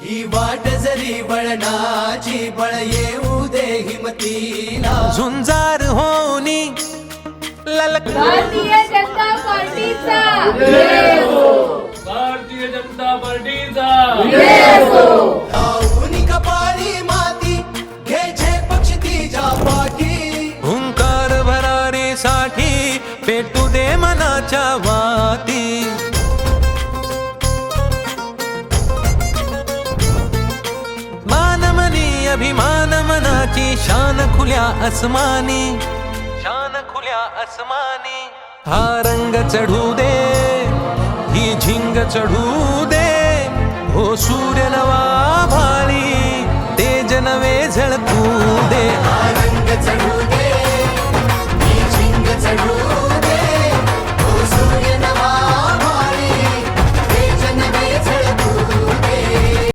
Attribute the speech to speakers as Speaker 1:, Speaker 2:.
Speaker 1: ही वाट जरी वळणाची बळ येऊ दे हिमतीला
Speaker 2: झुंजार होनी
Speaker 3: भारतीय जनता पार्टीचा
Speaker 4: भारतीय जनता पार्टीचा
Speaker 1: लावून कपाळी माती घे पक्ष तिच्या पाठी
Speaker 2: हुंकार भरारीसाठी पेटू दे मनाच्या वाती मानमनी अभिमान मनाची शान खुल्या अस्मानी शान खुल्या अस्मानी हा रंग चढू दे ही झिंग चढू दे हो सूर्य नवा भारी तेज नवे झळकू दे
Speaker 1: रंग चढू दे, ही झिंग चढू